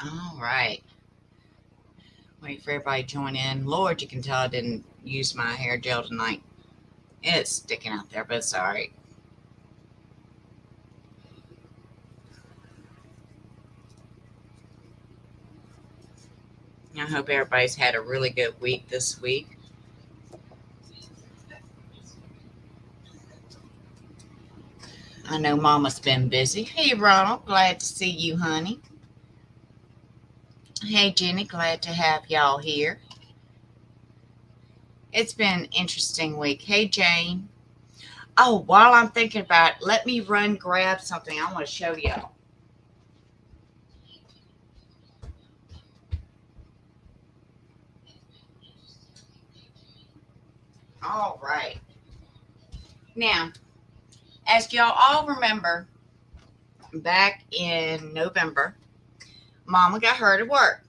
All right. Wait for everybody to join in. Lord, you can tell I didn't use my hair gel tonight. It's sticking out there, but it's all right. I hope everybody's had a really good week this week. I know Mama's been busy. Hey, Ronald, glad to see you, honey. Hey, Jenny, glad to have y'all here. It's been an interesting week. Hey, Jane. Oh, while I'm thinking about it, let me run grab something I want to show y'all. All right. Now, as y'all all remember, back in November, Mama got hurt at work.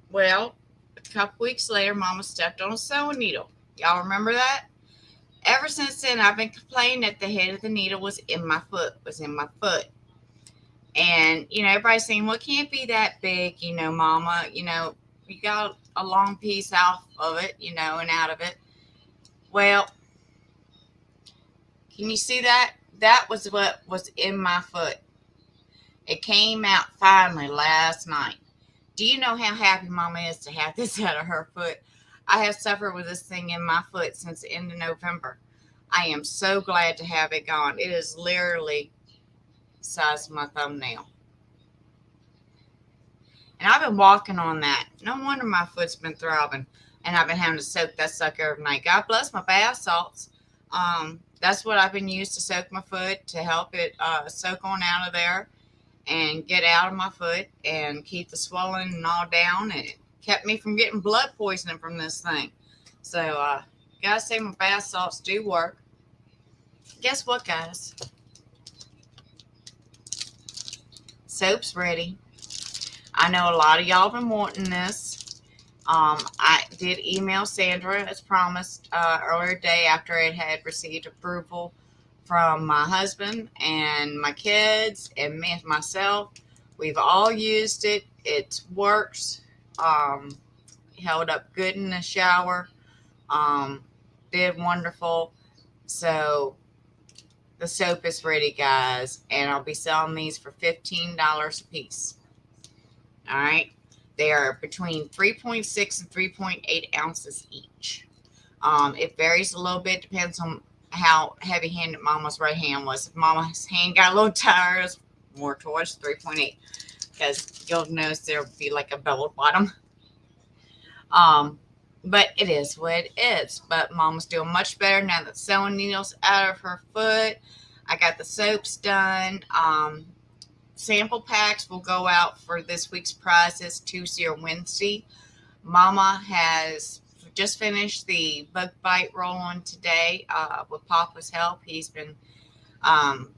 Well, a couple weeks later, Mama stepped on a sewing needle. Y'all remember that? Ever since then, I've been complaining that the head of the needle was in my foot. And, everybody's saying, well, it can't be that big, Mama. You got a long piece off of it, and out of it. Well, can you see that? That was what was in my foot. It came out finally last night. Do you know how happy Mama is to have this out of her foot? I have suffered with this thing in my foot since the end of November. I am so glad to have it gone. It is literally the size of my thumbnail. And I've been walking on that. No wonder my foot's been throbbing. And I've been having to soak that sucker every night. God bless my bath salts. That's what I've been used to soak my foot to help it soak on out of there and get out of my foot and keep the swelling and all down. And it kept me from getting blood poisoning from this thing. So, gotta say, my bath salts do work. Guess what, guys? Soap's ready. I know a lot of y'all been wanting this. I did email Sandra as promised earlier today after it had received approval from my husband and my kids and me myself. We've all used it. It works. Held up good in the shower. Um, did wonderful. So the soap is ready, guys, and I'll be selling these for $15 a piece. All right. They are between 3.6 and 3.8 ounces each. It varies a little bit, depends on how heavy handed Mama's right hand was. If Mama's hand got a little tired, it's more towards 3.8 because you'll notice there'll be like a beveled bottom. Um, but it is what it is. But Mama's doing much better now that sewing needles out of her foot. I got the soaps done. Sample packs will go out for this week's prizes Tuesday or Wednesday. Mama has just finished the bug bite roll on today with Papa's help. He's been um,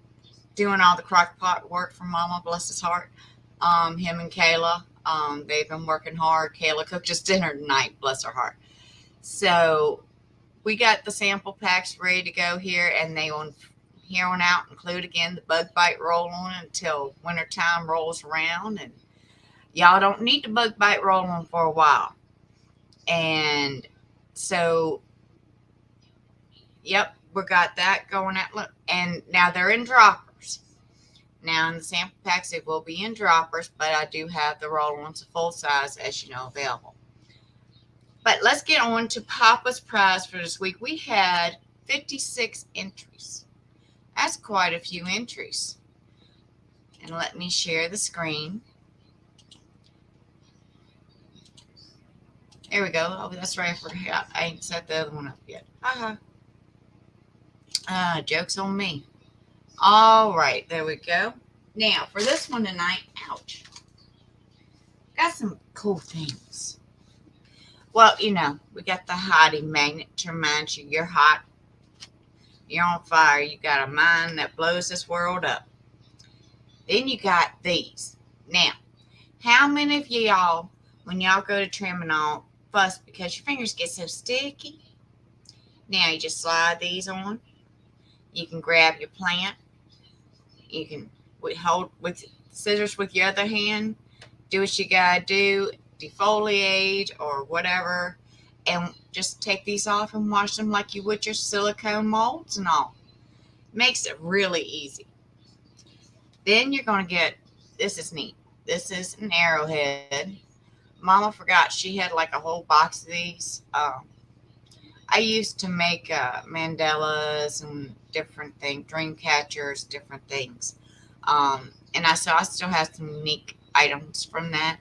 doing all the crock pot work for Mama, bless his heart. Him and Kayla, they've been working hard. Kayla cooked us dinner tonight, bless her heart. So we got the sample packs ready to go here, and they will here on out include again the bug bite roll on until wintertime rolls around. And y'all don't need the bug bite roll on for a while. And so, yep, we got that going out. Look, and now they're in droppers. Now in the sample packs, they will be in droppers, but I do have the roll-ons full size, as you know, available. But let's get on to Papa's prize for this week. We had 56 entries. That's quite a few entries. And let me share the screen. There we go. Oh, that's right. I ain't set the other one up yet. Joke's on me. All right, there we go. Now, for this one tonight, ouch. Got some cool things. Well, we got the hottie magnet to remind you you're hot, you're on fire, you got a mind that blows this world up. Then you got these. Now, how many of y'all, when y'all go to trim and all, fuss because your fingers get so sticky? Now you just slide these on. You can grab your plant. You can hold with scissors with your other hand. do what you gotta do, defoliate or whatever, and just take these off and wash them like you would your silicone molds and all. Makes it really easy. Then you're going to get, this is neat. This is an arrowhead. Mama forgot she had like a whole box of these. I used to make mandalas and different things, dream catchers, different things. So I still have some unique items from that.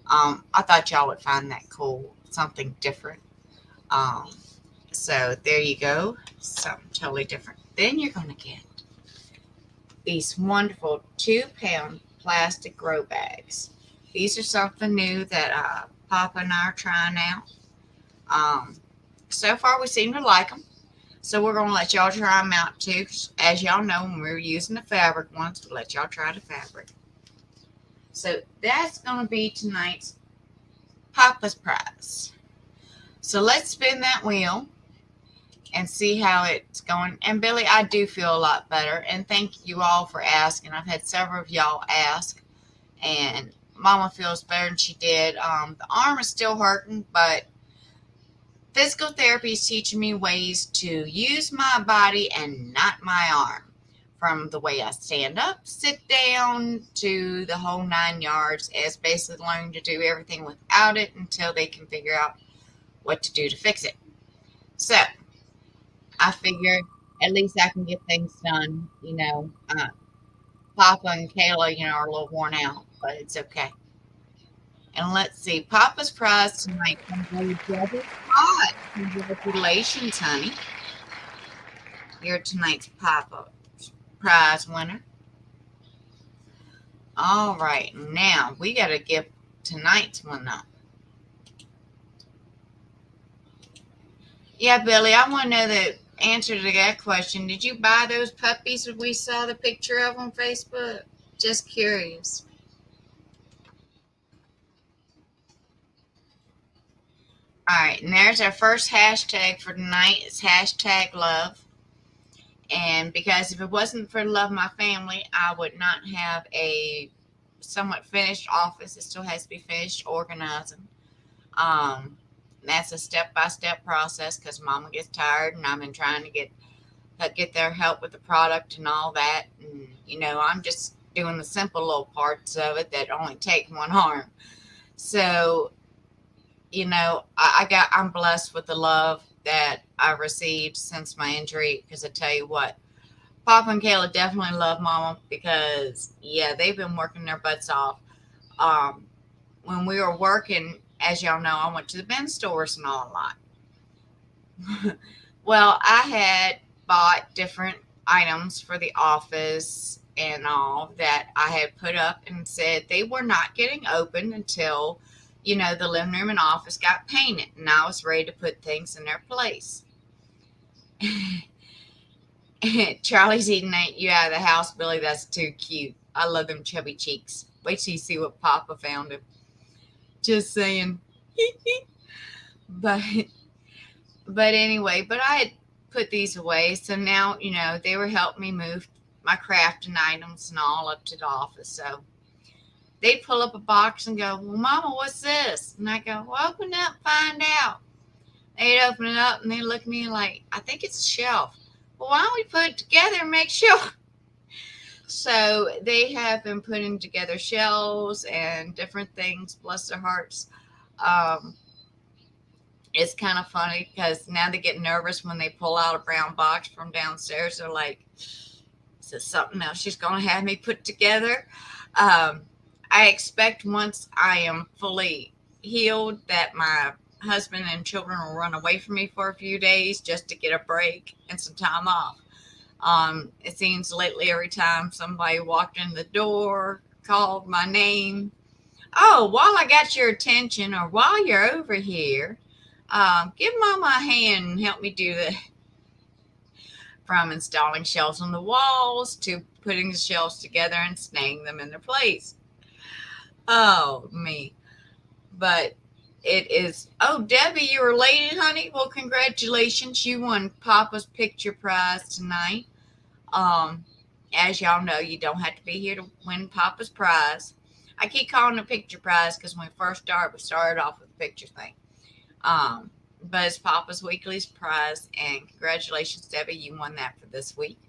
I thought y'all would find that cool, something different. Um, so there you go, something totally different. Then you're going to get these wonderful 2-pound plastic grow bags. These are something new that Papa and I are trying out. So far, we seem to like them. So we're going to let y'all try them out too. As y'all know, when we were using the fabric ones, we'll let y'all try the fabric. So that's going to be tonight's Papa's prize. So let's spin that wheel and see how it's going. And Billy, I do feel a lot better. And thank you all for asking. I've had several of y'all ask. And Mama feels better than she did. The arm is still hurting, but physical therapy is teaching me ways to use my body and not my arm. From the way I stand up, sit down, to the whole 9 yards, as basically learning to do everything without it until they can figure out what to do to fix it. So I figured at least I can get things done. Papa and Kayla, are a little worn out, but it's okay. And let's see, Papa's prize tonight comes from Debbie Scott. Congratulations, honey. You're tonight's Papa prize winner. All right, now we got to give tonight's one up. Yeah, Billy, I want to know the answer to that question. Did you buy those puppies that we saw the picture of on Facebook? Just curious. All right, and there's our first hashtag for tonight. It's hashtag love. And because if it wasn't for love my family, I would not have a somewhat finished office. It still has to be finished organizing. That's a step-by-step process because Mama gets tired, and I've been trying to get their help with the product and all that. And I'm just doing the simple little parts of it that only take one arm. So, I'm blessed with the love that I've received since my injury. Because I tell you what, Papa and Kayla definitely love Mama because, yeah, they've been working their butts off. When we were working, as y'all know, I went to the bin stores and all a lot. Well, I had bought different items for the office and all that I had put up and said they were not getting open until, the living room and office got painted. And I was ready to put things in their place. Charlie's eating you out of the house, Billy. That's too cute. I love them chubby cheeks. Wait till you see what Papa found him. Just saying. but anyway, I had put these away. So now, they were helping me move my crafting items and all up to the office. So they'd pull up a box and go, "Well, Mama, what's this?" And I go, "Well, open it up, find out." They'd open it up and they'd look at me like, "I think it's a shelf." "Well, why don't we put it together and make sure?" So they have been putting together shelves and different things, bless their hearts. It's kind of funny because now they get nervous when they pull out a brown box from downstairs. They're like, "Is this something else she's going to have me put together?" I expect once I am fully healed that my husband and children will run away from me for a few days just to get a break and some time off. It seems lately every time somebody walked in the door, called my name, "Oh, while I got your attention or while you're over here, give Mama a hand and help me do the," from installing shelves on the walls to putting the shelves together and staying them in their place. Oh, me. But it is, oh, Debbie, you're related, honey? Well, congratulations. You won Papa's picture prize tonight. As y'all know, you don't have to be here to win Papa's prize. I keep calling it a picture prize because when we first started, we started off with a picture thing. But it's Papa's Weekly's prize, and congratulations, Debbie, you won that for this week.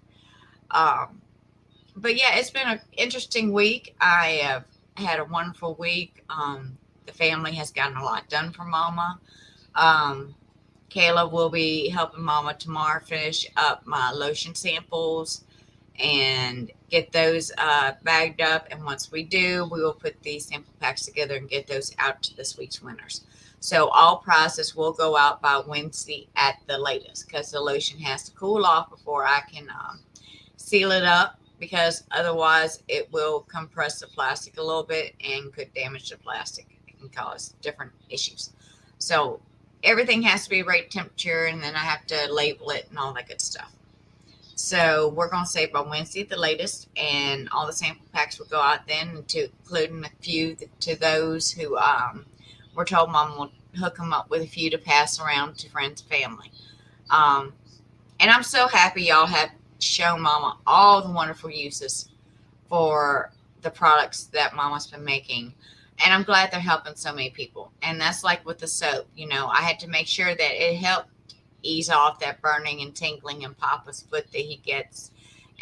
But yeah, it's been an interesting week. I have had a wonderful week. The family has gotten a lot done for Mama. Kayla will be helping Mama tomorrow finish up my lotion samples and get those bagged up. And once we do, we will put these sample packs together and get those out to this week's winners. So all prizes will go out by Wednesday at the latest, because the lotion has to cool off before I can seal it up, because otherwise it will compress the plastic a little bit and could damage the plastic. It can cause different issues. So everything has to be right temperature, and then I have to label it and all that good stuff. So we're going to say by Wednesday at the latest, and all the sample packs will go out then, to including a few to those who we're told Mom will hook them up with a few to pass around to friends and family. And I'm so happy y'all have shown Mama all the wonderful uses for the products that Mama's been making. And I'm glad they're helping so many people. And that's like with the soap. You know, I had to make sure that it helped ease off that burning and tingling in Papa's foot that he gets.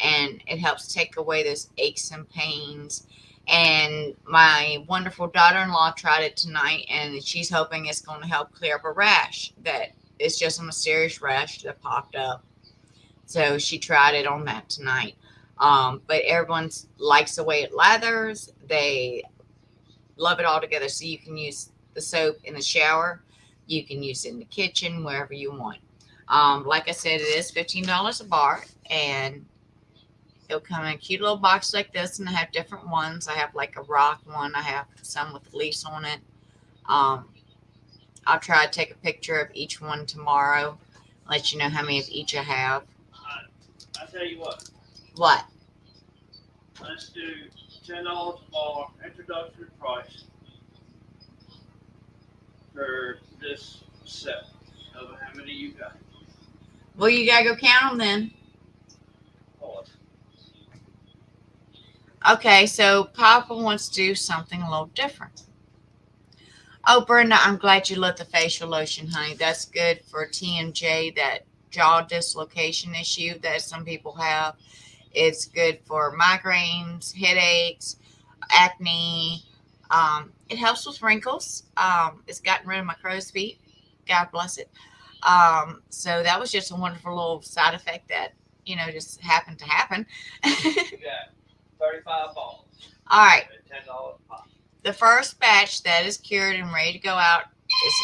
And it helps take away those aches and pains. And my wonderful daughter-in-law tried it tonight, and she's hoping it's going to help clear up a rash that is just a mysterious rash that popped up. So she tried it on that tonight. But everyone likes the way it lathers. They love it all together. So you can use the soap in the shower. You can use it in the kitchen, wherever you want. Like I said, it is $15 a bar, and it'll come in a cute little box like this, and I have different ones. I have like a rock one. I have some with leaves on it. I'll try to take a picture of each one tomorrow. Let you know how many of each I have. I tell you what. What? Let's do $10 a bar, introductory price for this set of how many you got. Well, you gotta go count them then. Pause. Okay, so Papa wants to do something a little different. Oh, Brenda, I'm glad you lit the facial lotion, honey. That's good for TMJ, that jaw dislocation issue that some people have. It's good for migraines, headaches, acne. It helps with wrinkles. It's gotten rid of my crow's feet. God bless it. So that was just a wonderful little side effect that, just happened to happen. You got 35 balls. All right. At $10 a pop. The first batch that is cured and ready to go out is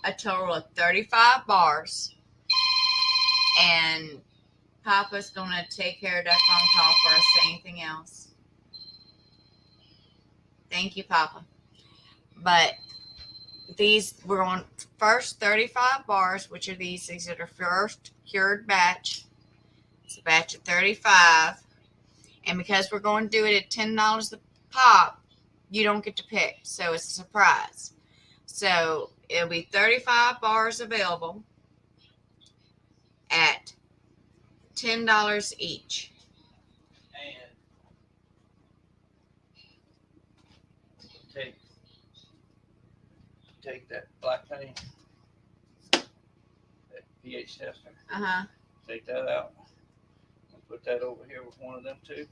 a total of 35 bars. And Papa's going to take care of that phone call for us. Say anything else? Thank you, Papa. But we're on first 35 bars, which are these. These are the first cured batch. It's a batch of 35. And because we're going to do it at $10 a pop, you don't get to pick. So it's a surprise. So it'll be 35 bars available at $10 each. And take that black paint, that pH tester, take that out, and put that over here with one of them two,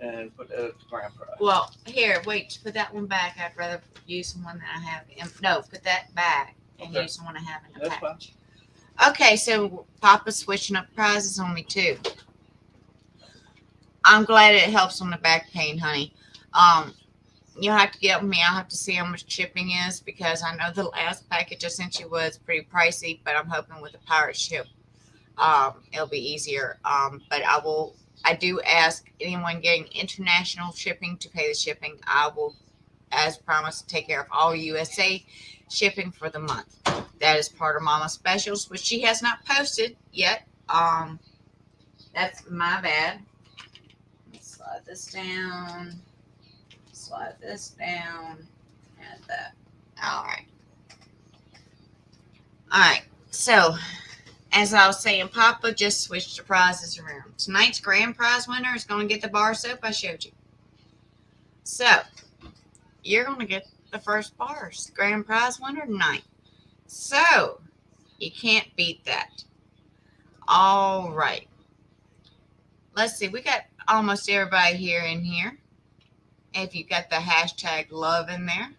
and put that at the grand prize. Well, here, wait, put that one back. I'd rather use the one that I have. No, put that back and use the one I have in the That's package. fine. Okay, so Papa's switching up prizes on me too. I'm glad it helps on the back pain, honey. You'll have to get with me. I'll have to see how much shipping is, because I know the last package I sent you was pretty pricey, but I'm hoping with the pirate ship, it'll be easier. But I do ask anyone getting international shipping to pay the shipping. I will, as promised, take care of all USA shipping for the month. That is part of Mama's specials, which she has not posted yet. That's my bad. Let's slide this down. Slide this down. And that. All right. All right. So, as I was saying, Papa just switched the prizes around. Tonight's grand prize winner is going to get the bar soap I showed you. So, you're going to get the first bars, grand prize winner tonight. So, you can't beat that. All right. Let's see. We got almost everybody here in here. If you got the hashtag love in there.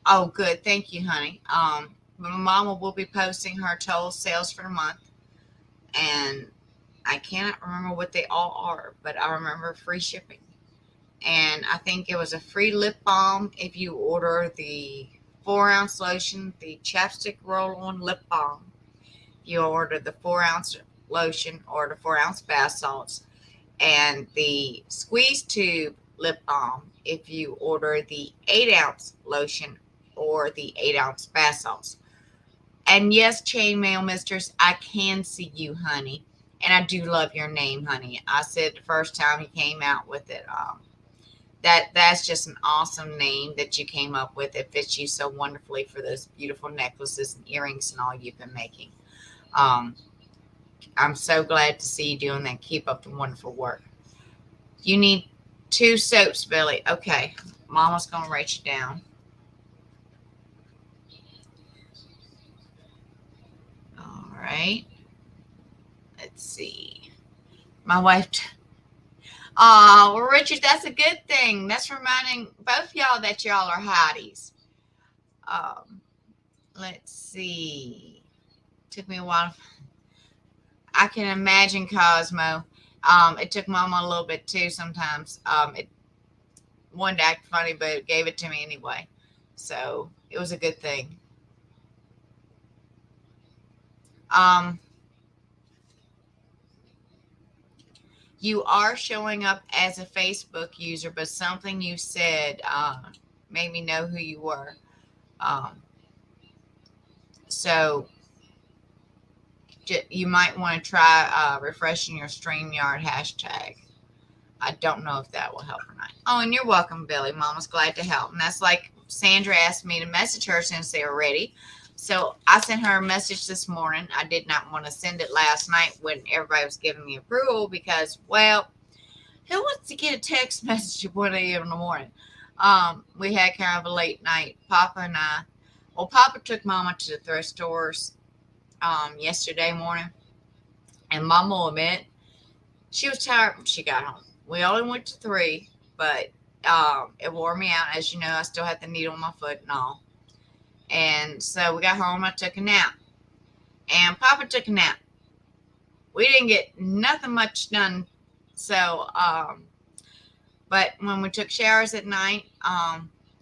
Oh, good. Thank you, honey. My mama will be posting her total sales for the month. And I cannot remember what they all are, but I remember free shipping. And I think it was a free lip balm if you order the 4-ounce lotion, the chapstick roll-on lip balm. You order the 4-ounce lotion or the 4-ounce bath salts, and the squeeze tube lip balm if you order the 8-ounce lotion or the 8-ounce bath salts. And yes, chainmail mistress, I can see you, honey. And I do love your name, honey. I said the first time he came out with it, that's just an awesome name that you came up with. It fits you so wonderfully for those beautiful necklaces and earrings and all you've been making. I'm so glad to see you doing that. Keep up the wonderful work. You need 2 soaps, Billy. Okay. Mama's going to write you down. All right. Let's see. My wife. Oh, well, Richard, that's a good thing. That's reminding both y'all that y'all are hotties. Let's see. Took me a while. I can imagine Cosmo. It took Mama a little bit too sometimes. It wanted to act funny, but it gave it to me anyway. So it was a good thing. You are showing up as a Facebook user, but something you said made me know who you were. So you might want to try refreshing your StreamYard hashtag. I don't know if that will help or not. Oh, and you're welcome, Billy. Mama's glad to help. And that's like Sandra asked me to message her since they were ready. So I sent her a message this morning. I did not want to send it last night when everybody was giving me approval because, well, who wants to get a text message at 1 a.m. in the morning? We had kind of a late night. Papa and I, well, Papa took Mama to the thrift stores yesterday morning. And Mama will admit, she was tired when she got home. We only went to 3, but it wore me out. As you know, I still had the needle in my foot and all. And so we got home. I took a nap. And Papa took a nap. We didn't get nothing much done. So, but when we took showers at night,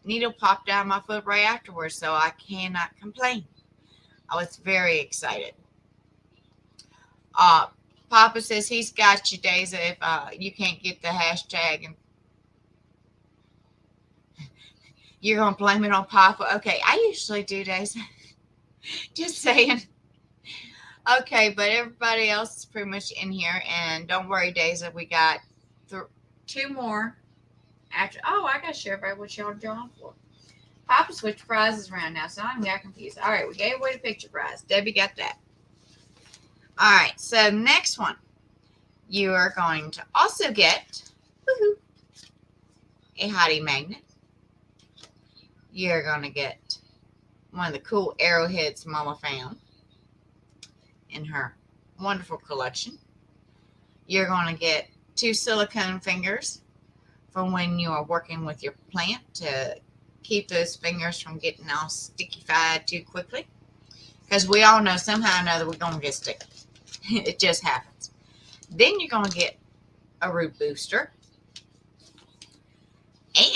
needle popped out of my foot right afterwards. So I cannot complain. I was very excited. Papa says he's got you, Daisy, if you can't get the hashtag. And you're going to blame it on Papa? Okay, I usually do, Daisy. Just saying. Okay, but everybody else is pretty much in here. And don't worry, Daisy, we got 2 more. After. Oh, I got to share about what y'all drawing for. Papa switched prizes around now, so I'm got confused. All right, we gave away the picture prize. Debbie got that. All right, so next one. You are going to also get a hottie magnet. You're going to get one of the cool arrowheads Mama found in her wonderful collection. You're going to get 2 silicone fingers from when you are working with your plant to keep those fingers from getting all stickified too quickly. Because we all know somehow or another we're going to get sticky. It just happens. Then you're going to get a root booster.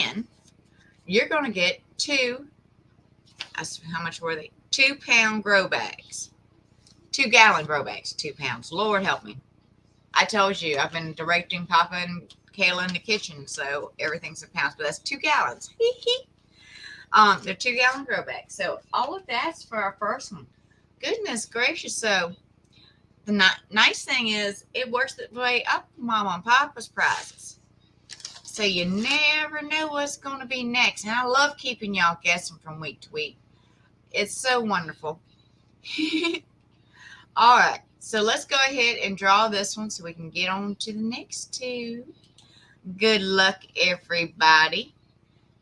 And you're going to get 2, how much were they? 2-pound grow bags. 2-gallon grow bags, 2 pounds. Lord help me. I told you, I've been directing Papa and Kayla in the kitchen, so everything's in pounds, but that's 2 gallons. They're 2-gallon grow bags. So all of that's for our first one. Goodness gracious. So the nice thing is it works its way up Mama and Papa's prizes. So you never know what's going to be next. And I love keeping y'all guessing from week to week. It's so wonderful. All right. So let's go ahead and draw this one so we can get on to the next 2. Good luck, everybody.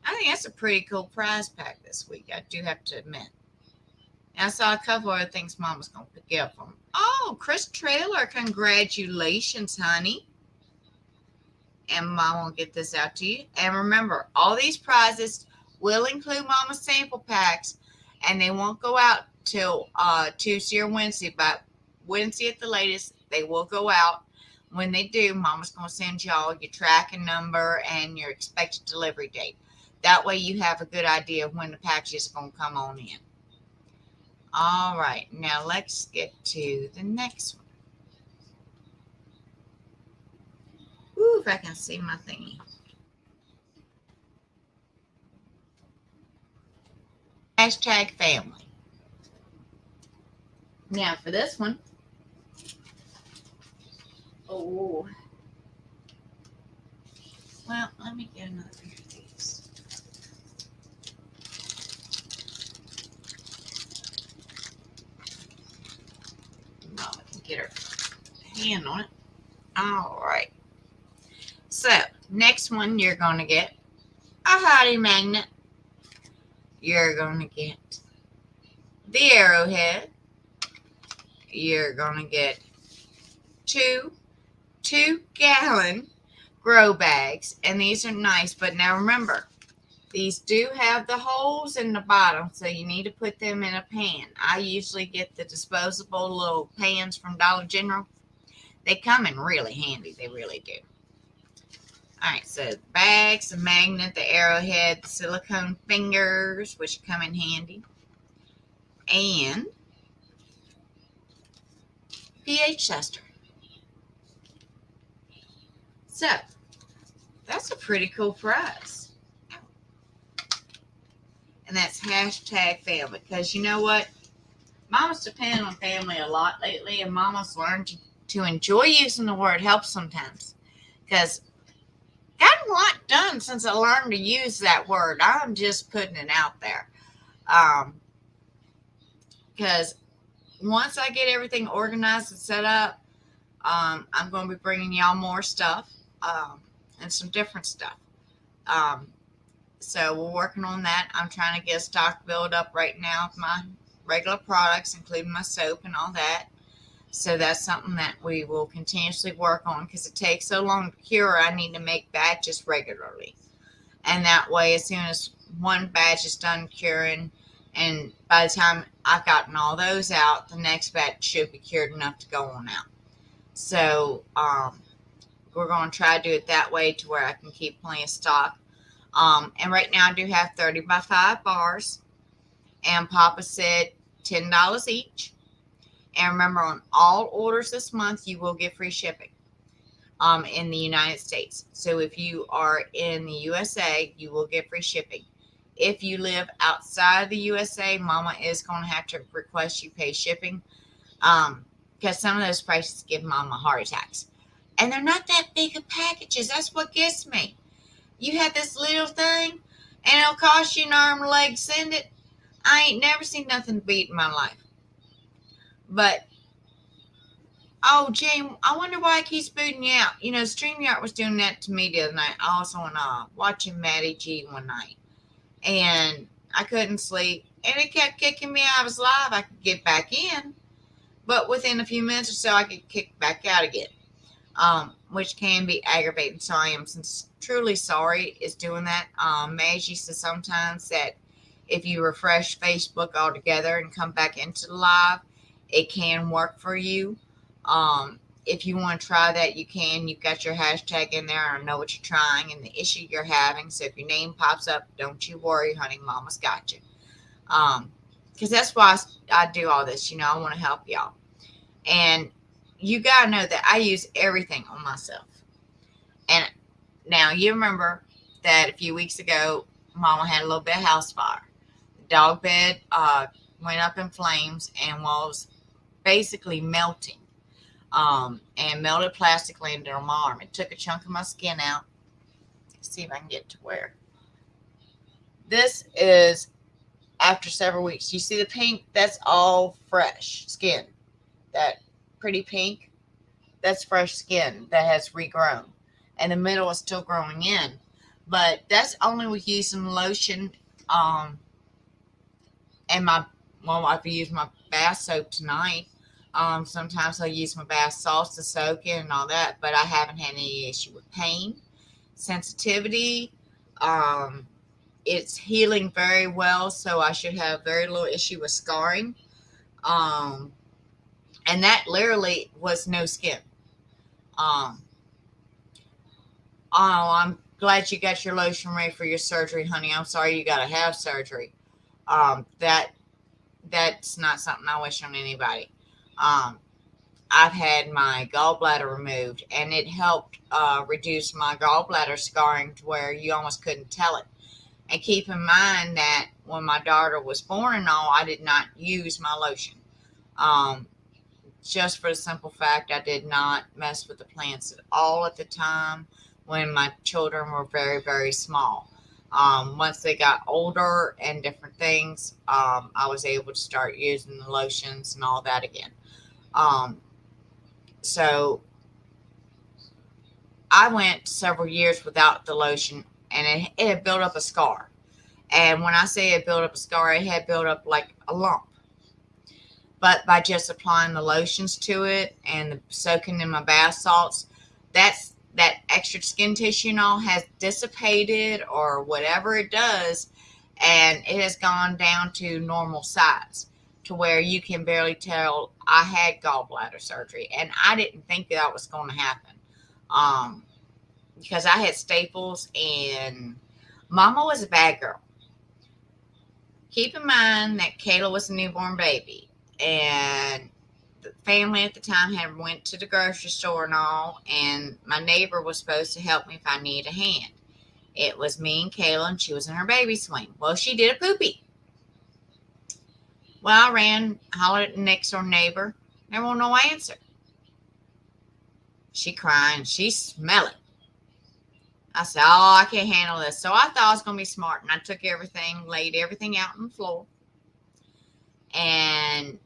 I think that's a pretty cool prize pack this week. I do have to admit. And I saw a couple other things Mom was going to pick up from. Oh, Chris Trailer, congratulations, honey. And Mom will get this out to you. And remember, all these prizes will include Mama's sample packs, and they won't go out till Tuesday or Wednesday, but Wednesday at the latest, they will go out. When they do, Mama's going to send y'all your tracking number and your expected delivery date. That way you have a good idea of when the packages are going to come on in. All right, now let's get to the next one. Ooh, if I can see my thingy. Hashtag family. Now for this one. Oh. Well, let me get another pair of these. Mama can get her hand on it. All right. So, next one you're going to get a hottie magnet. You're going to get the arrowhead. You're going to get two 2-gallon grow bags. And these are nice. But now remember, these do have the holes in the bottom, so you need to put them in a pan. I usually get the disposable little pans from Dollar General. They come in really handy. They really do. All right, so the bags, the magnet, the arrowhead, the silicone fingers, which come in handy, and pH tester. So, that's a pretty cool prize. And that's hashtag family, because you know what? Mama's depended on family a lot lately, and Mama's learned to enjoy using the word help sometimes, because gotten a lot done since I learned to use that word. I'm just putting it out there. Because once I get everything organized and set up, I'm going to be bringing y'all more stuff and some different stuff. So we're working on that. I'm trying to get a stock build up right now of my regular products, including my soap and all that. So that's something that we will continuously work on, because it takes so long to cure. I need to make batches regularly. And that way, as soon as one batch is done curing, and by the time I've gotten all those out, the next batch should be cured enough to go on out. So we're going to try to do it that way to where I can keep plenty of stock. And right now I do have 30 by 5 bars. And Papa said $10 each. And remember, on all orders this month, you will get free shipping in the United States. So if you are in the USA, you will get free shipping. If you live outside the USA, Mama is going to have to request you pay shipping, because some of those prices give Mama heart attacks. And they're not that big of packages. That's what gets me. You have this little thing, and it'll cost you an arm and a leg to send it. I ain't never seen nothing beat in my life. But, oh, Jane, I wonder why it keeps booting you out. You know, StreamYard was doing that to me the other night. I was on watching Maddie G one night, and I couldn't sleep. And it kept kicking me out of his live. I could get back in, but within a few minutes or so, I could kick back out again, which can be aggravating. So I am truly sorry it's doing that. Maggie says sometimes that if you refresh Facebook altogether and come back into the live, it can work for you. If you want to try that, you can. You've got your hashtag in there. I know what you're trying and the issue you're having. So if your name pops up, don't you worry, honey. Mama's got you. Because that's why I do all this. You know, I want to help y'all. And you got to know that I use everything on myself. And now you remember that a few weeks ago, Mama had a little bit of house fire. The dog bed went up in flames and was basically melting. And melted plastic landed on my arm. It took a chunk of my skin out. Let's see if I can get to where. This is after several weeks. You see the pink? That's all fresh skin. That pretty pink, that's fresh skin that has regrown. And the middle is still growing in. But that's only with using lotion. Um, and I've used my bath soap tonight. Sometimes I use my bath salts to soak in and all that, but I haven't had any issue with pain, sensitivity. Um, it's healing very well, so I should have very little issue with scarring. Um, and that literally was no skin. Um, oh, I'm glad you got your lotion ready for your surgery, honey. I'm sorry you got to have surgery. That's not something I wish on anybody. Um, I've had my gallbladder removed, and it helped reduce my gallbladder scarring to where you almost couldn't tell it. And keep in mind that when my daughter was born and all, I did not use my lotion. Um, just for the simple fact I did not mess with the plants at all at the time when my children were very, very small. Once they got older and different things, I was able to start using the lotions and all that again. Um, so I went several years without the lotion, and it had built up a scar. And when I say it built up a scar, it had built up like a lump. But by just applying the lotions to it and soaking in my bath salts, that extra skin tissue and all has dissipated or whatever it does, and it has gone down to normal size to where you can barely tell I had gallbladder surgery, and I didn't think that was going to happen, because I had staples and Mama was a bad girl. Keep in mind that Kayla was a newborn baby, and the family at the time had went to the grocery store and all, and my neighbor was supposed to help me if I needed a hand. It was me and Kayla, and she was in her baby swing. Well, she did a poopy. Well, I ran, hollered at the next door neighbor. There was no answer. She crying. She smell it. I said, oh, I can't handle this. So I thought I was going to be smart, and I took everything, laid everything out on the floor, and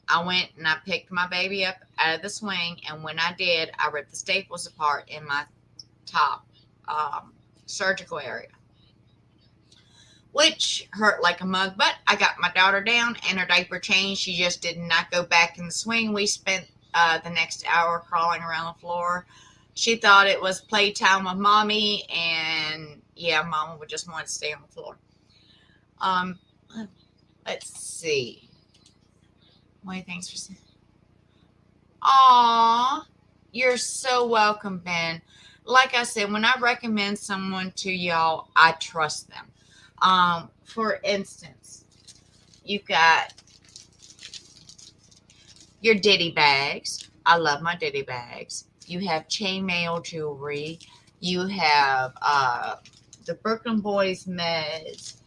I went and I picked my baby up out of the swing, and when I did, I ripped the staples apart in my top surgical area, which hurt like a mug. But I got my daughter down and her diaper changed. She just did not go back in the swing. We spent the next hour crawling around the floor. She thought it was playtime with mommy, and yeah, mama would just want to stay on the floor. Let's see. What do you think's for saying? Aw, you're so welcome, Ben. Like I said, when I recommend someone to y'all, I trust them. For instance, you've got your Diddy bags. I love my Diddy bags. You have chainmail jewelry. You have the Brooklyn Boys meds.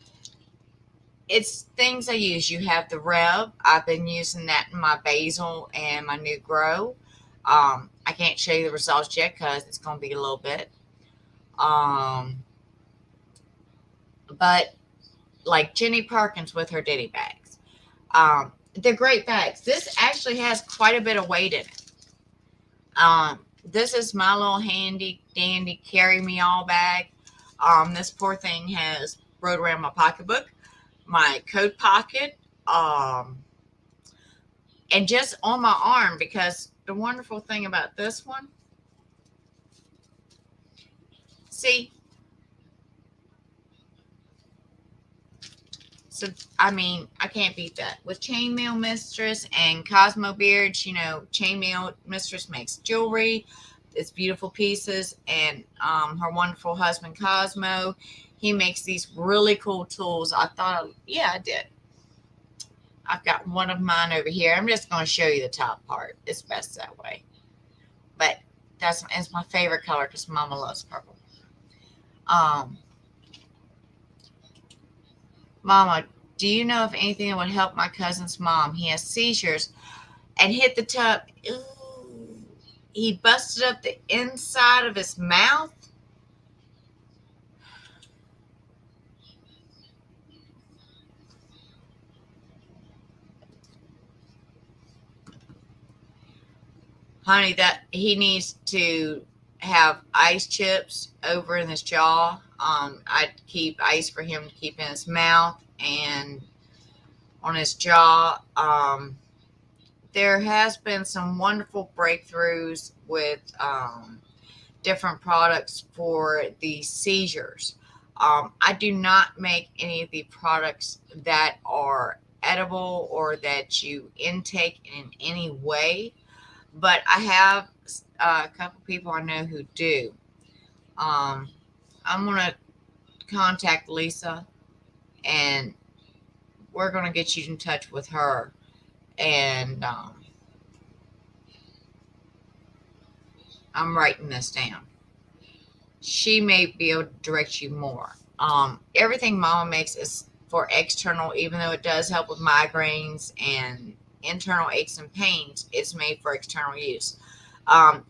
It's things I use. You have the Rev. I've been using that in my basil and my new grow. I can't show you the results yet because it's going to be a little bit. But like Jenny Perkins with her Diddy bags. They're great bags. This actually has quite a bit of weight in it. This is my little handy dandy carry me all bag. This poor thing has rode around my pocketbook, my coat pocket, and just on my arm, because the wonderful thing about this one, see, so I mean, I can't beat that. With Chainmail Mistress and Cosmo Beards, Chainmail Mistress makes jewelry. It's beautiful pieces, and her wonderful husband Cosmo, he makes these really cool tools. I thought, yeah, I did. I've got one of mine over here. I'm just going to show you the top part. It's best that way. But it's my favorite color because Mama loves purple. Mama, do you know if anything that would help my cousin's mom? He has seizures and hit the tub. Ooh, he busted up the inside of his mouth. Honey, that he needs to have ice chips over in his jaw. I keep ice for him to keep in his mouth and on his jaw. There has been some wonderful breakthroughs with different products for the seizures. I do not make any of the products that are edible or that you intake in any way, but I have a couple people I know who do. I'm going to contact Lisa and we're going to get you in touch with her. And I'm writing this down. She may be able to direct you more. Everything Mama makes is for external, even though it does help with migraines and internal aches and pains. It's made for external use.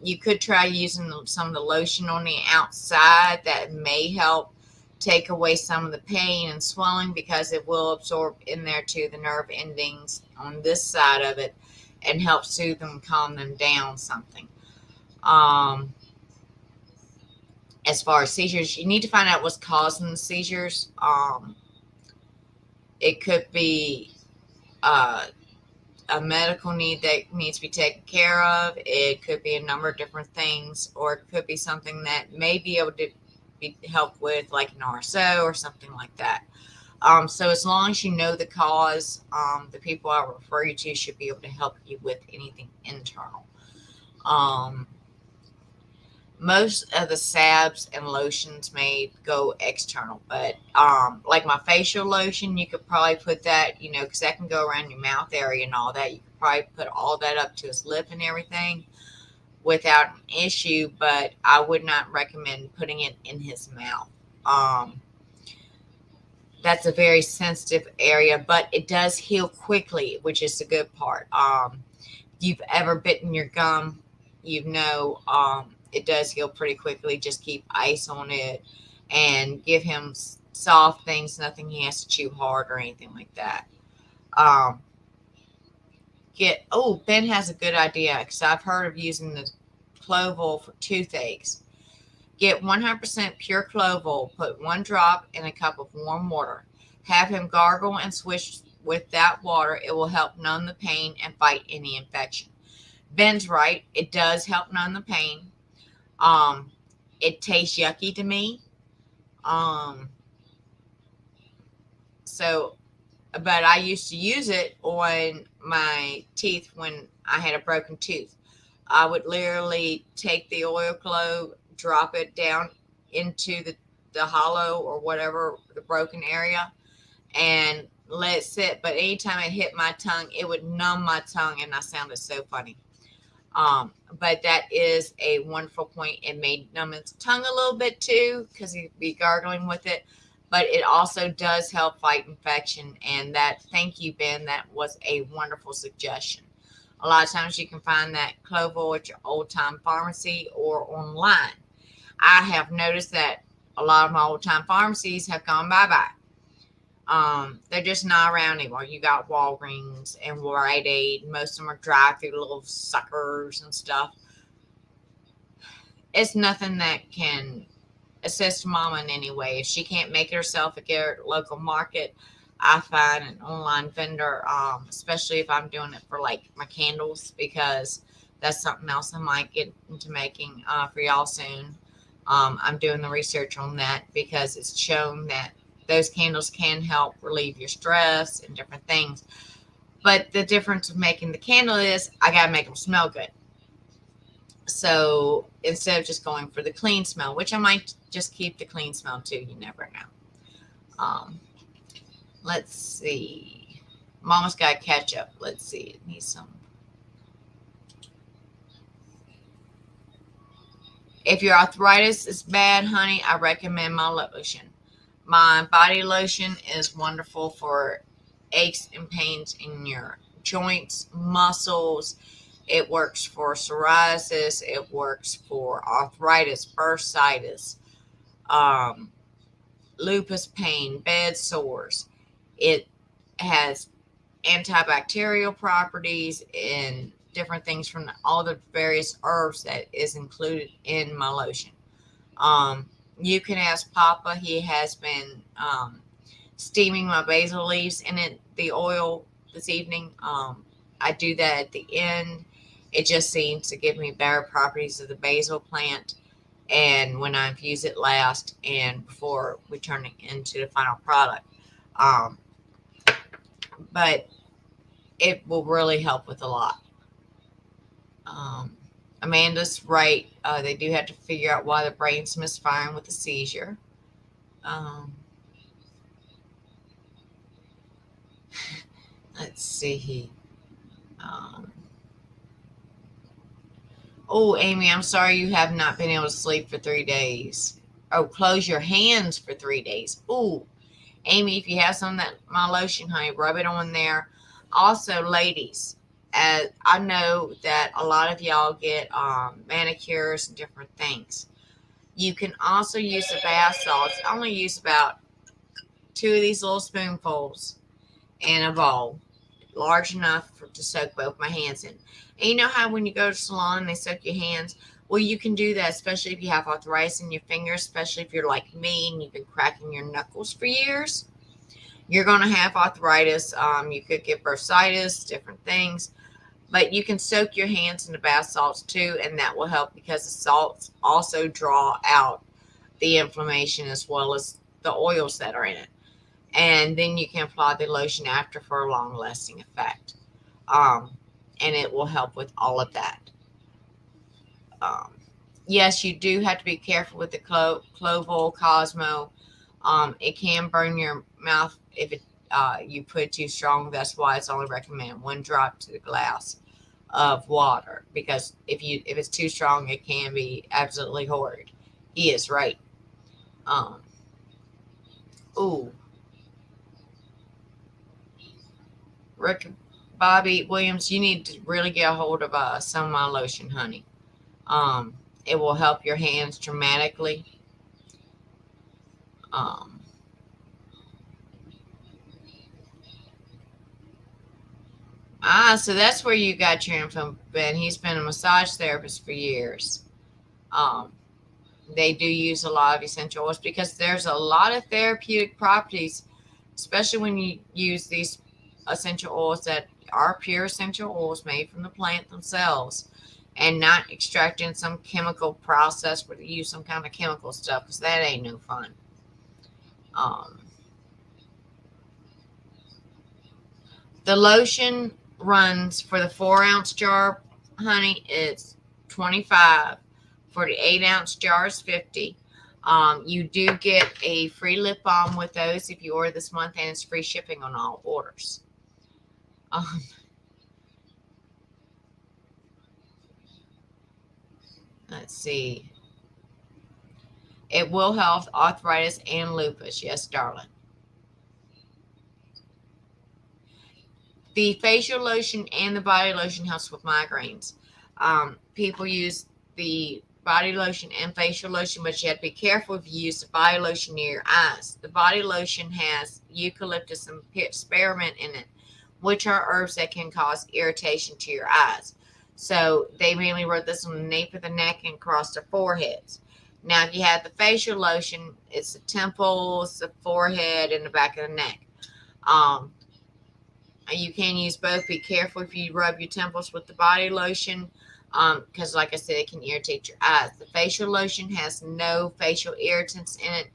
You could try using some of the lotion on the outside that may help take away some of the pain and swelling, because it will absorb in there to the nerve endings on this side of it and help soothe them, calm them down something. As far as seizures, you need to find out what's causing the seizures. It could be a medical need that needs to be taken care of. It could be a number of different things, or it could be something that may be able to be helped with, like an RSO or something like that. So as long as you know the cause, the people I refer you to should be able to help you with anything internal. Most of the salves and lotions may go external, but like my facial lotion, you could probably put that, because that can go around your mouth area and all that. You could probably put all that up to his lip and everything without an issue, but I would not recommend putting it in his mouth. That's a very sensitive area, but it does heal quickly, which is the good part. If you've ever bitten your gum, it does heal pretty quickly. Just keep ice on it and give him soft things, nothing he has to chew hard or anything like that. Ben has a good idea, because I've heard of using the clove oil for toothaches. Get 100% pure clove oil, put 1 drop in a cup of warm water. Have him gargle and swish with that water. It will help numb the pain and fight any infection. Ben's right. It does help numb the pain. It tastes yucky to me. But I used to use it on my teeth when I had a broken tooth. I would literally take the oil clove, drop it down into the hollow or whatever, the broken area, and let it sit. But anytime it hit my tongue, it would numb my tongue, and I sounded so funny. But that is a wonderful point. It may numb his tongue a little bit too, because he'd be gargling with it. But it also does help fight infection. And thank you, Ben. That was a wonderful suggestion. A lot of times you can find that clove oil at your old-time pharmacy or online. I have noticed that a lot of my old-time pharmacies have gone bye-bye. They're just not around anymore. You got Walgreens and Rite Aid. Most of them are drive-through little suckers and stuff. It's nothing that can assist Mama in any way. If she can't make it herself at her local market, I find an online vendor, especially if I'm doing it for like my candles, because that's something else I might get into making for y'all soon. I'm doing the research on that, because it's shown that those candles can help relieve your stress and different things. But the difference of making the candle is I got to make them smell good. So instead of just going for the clean smell, which I might just keep the clean smell too, you never know. Let's see. Mama's got ketchup. Let's see. It needs some. If your arthritis is bad, honey, I recommend my lotion. My body lotion is wonderful for aches and pains in your joints, muscles. It works for psoriasis. It works for arthritis, bursitis, lupus pain, bed sores. It has antibacterial properties and different things from all the various herbs that is included in my lotion. You can ask Papa. He has been steaming my basil leaves in the oil this evening. I do that at the end. It just seems to give me better properties of the basil plant. And when I infuse it last and before we turn it into the final product. But it will really help with a lot. Amanda's right. They do have to figure out why the brain's misfiring with the seizure. Let's see. Oh, Amy, I'm sorry you have not been able to sleep for 3 days. Oh, close your hands for 3 days. Oh, Amy, if you have some of that my lotion, honey, rub it on there. Also, ladies, I know that a lot of y'all get manicures and different things. You can also use the bath salts. I only use about 2 of these little spoonfuls in a bowl, large enough to soak both my hands in. And you know how when you go to the salon, they soak your hands? Well, you can do that, especially if you have arthritis in your fingers, especially if you're like me and you've been cracking your knuckles for years. You're going to have arthritis. You could get bursitis, different things. But you can soak your hands in the bath salts too, and that will help because the salts also draw out the inflammation as well as the oils that are in it. And then you can apply the lotion after for a long-lasting effect. And it will help with all of that. Yes, you do have to be careful with the clove oil Cosmo. It can burn your mouth if you put it too strong. That's why it's only recommended 1 drop to the glass of water, because if it's too strong, it can be absolutely horrid. He is right. Rick Bobby Williams, you need to really get a hold of some of my lotion, honey. It will help your hands dramatically. So that's where you got your info, Ben. He's been a massage therapist for years. They do use a lot of essential oils because there's a lot of therapeutic properties, especially when you use these essential oils that are pure essential oils made from the plant themselves and not extracting some chemical process where they use some kind of chemical stuff, because that ain't no fun. The lotion runs for the 4-ounce jar, honey, it's $25. For the 8-ounce jar is $50. You do get a free lip balm with those if you order this month, and it's free shipping on all orders. Let's see. It will help arthritis and lupus. Yes, darling. The facial lotion and the body lotion helps with migraines. People use the body lotion and facial lotion, but you have to be careful if you use the body lotion near your eyes. The body lotion has eucalyptus and spearmint in it, which are herbs that can cause irritation to your eyes. So they mainly rub this on the nape of the neck and across their foreheads. Now, if you have the facial lotion, it's the temples, the forehead, and the back of the neck. You can use both. Be careful if you rub your temples with the body lotion, because like I said, it can irritate your eyes. The facial lotion has no facial irritants in it.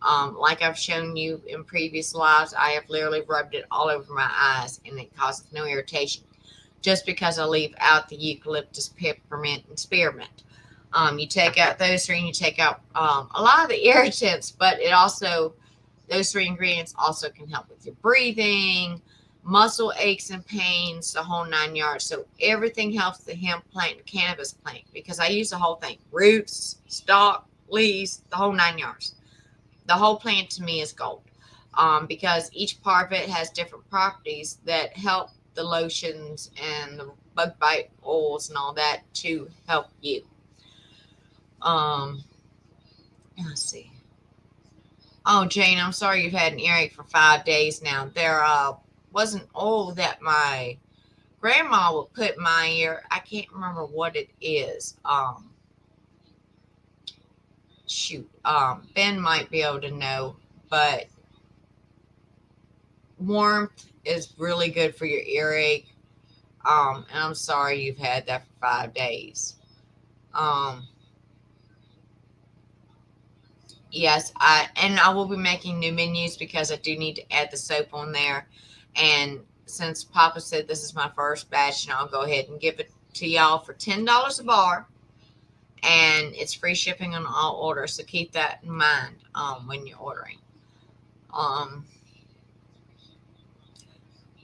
Like I've shown you in previous lives, I have literally rubbed it all over my eyes, and it causes no irritation, just because I leave out the eucalyptus, peppermint, and spearmint. You take out those 3, and you take out a lot of the irritants, but it also, those 3 ingredients also can help with your breathing, muscle aches and pains, the whole 9 yards. So everything helps the hemp plant and cannabis plant, because I use the whole thing: roots, stalk, leaves, the whole 9 yards. The whole plant to me is gold, because each part of it has different properties that help the lotions and the bug bite oils and all that to help you. Let's see. Oh, Jane, I'm sorry you've had an earache for 5 days now. There wasn't oil that my Grandma would put in my ear. I can't remember what it is. Shoot. Ben might be able to know, but warmth is really good for your earache. And I'm sorry you've had that for 5 days. Yes, I will be making new menus because I do need to add the soap on there. And since Papa said this is my first batch, and I'll go ahead and give it to y'all for $10 a bar, and it's free shipping on all orders. So keep that in mind when you're ordering.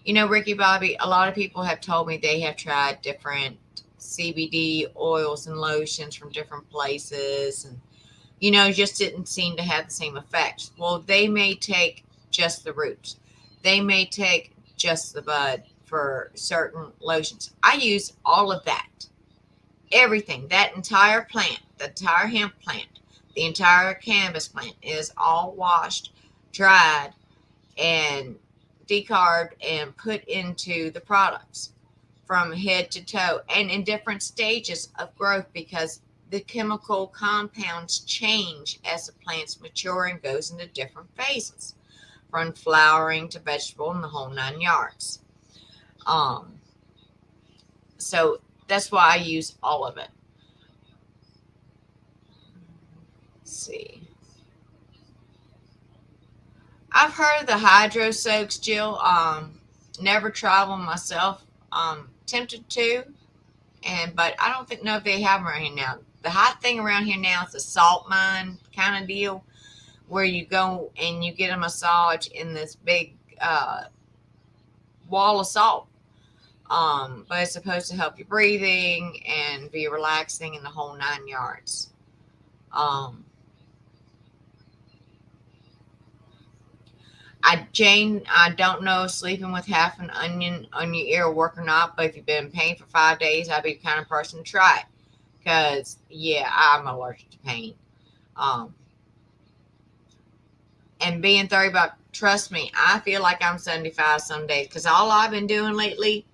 You know, Ricky Bobby, a lot of people have told me they have tried different CBD oils and lotions from different places, and just didn't seem to have the same effect. Well, they may take just the roots. They may take just the bud for certain lotions. I use all of that. Everything, that entire plant, the entire hemp plant, the entire cannabis plant is all washed, dried, and decarbed and put into the products from head to toe and in different stages of growth because the chemical compounds change as the plants mature and goes into different phases, from flowering to vegetable and the whole 9 yards. So that's why I use all of it. Let's see. I've heard of the hydro soaks, Jill. Never tried one myself. Tempted to, but I don't know if they have them around here now. The hot thing around here now is a salt mine kind of deal, where you go and you get a massage in this big wall of salt. But it's supposed to help your breathing and be relaxing in the whole 9 yards. Jane, I don't know if sleeping with half an onion on your ear will work or not, but if you've been in pain for 5 days, I'd be the kind of person to try it. Because, yeah, I'm allergic to pain. And being 30, but trust me, I feel like I'm 75 some days. Because all I've been doing lately,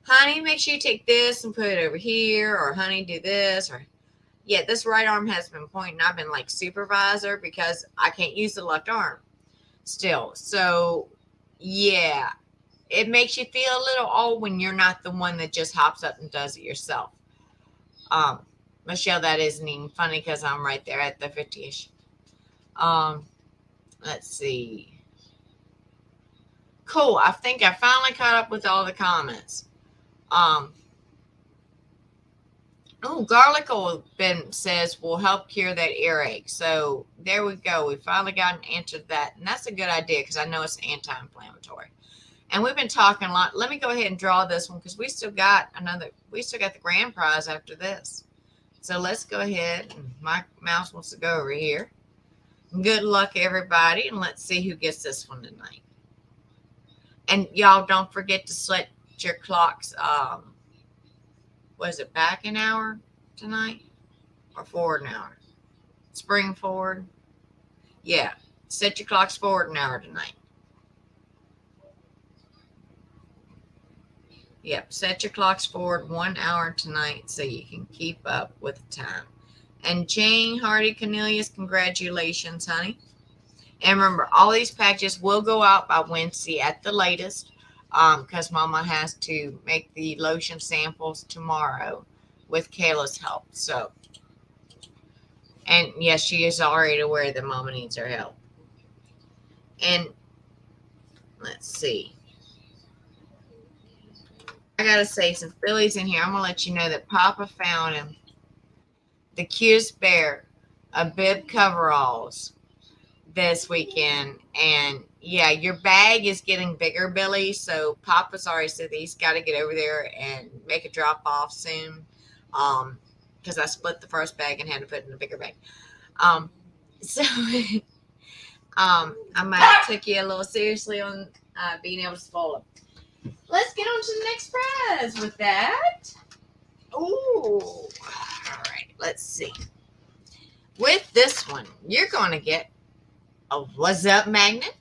honey, make sure you take this and put it over here. Or, honey, do this. Or, yeah, this right arm has been pointing. I've been like supervisor because I can't use the left arm still. So, yeah, it makes you feel a little old when you're not the one that just hops up and does it yourself. Michelle, that isn't even funny because I'm right there at the 50-ish. Let's see. Cool. I think I finally caught up with all the comments. Garlic oil, Ben says, will help cure that earache. So there we go. We finally got an answer to that. And that's a good idea because I know it's anti-inflammatory. And we've been talking a lot. Let me go ahead and draw this one because we still got the grand prize after this. So let's go ahead. My mouse wants to go over here. Good luck, everybody. And let's see who gets this one tonight. And y'all don't forget to set your clocks. Was it back an hour tonight or forward an hour? Spring forward. Yeah. Set your clocks forward an hour tonight. Yep. Set your clocks forward 1 hour tonight so you can keep up with the time. And Jane Hardy Cornelius, congratulations, honey. And remember, all these packages will go out by Wednesday at the latest because Mama has to make the lotion samples tomorrow with Kayla's help. So, and yes, she is already aware that Mama needs her help. And let's see. I got to say, since Billy's in here, I'm going to let you know that Papa found him the cutest bear of bib coveralls this weekend. And yeah, your bag is getting bigger, Billy. So Papa's already said that he's got to get over there and make a drop off soon. Because I split the first bag and had to put it in a bigger bag. So I might have took you a little seriously on being able to spoil them. Let's get on to the next prize with that. Ooh. All right. Let's see. With this one, you're going to get a What's Up magnet.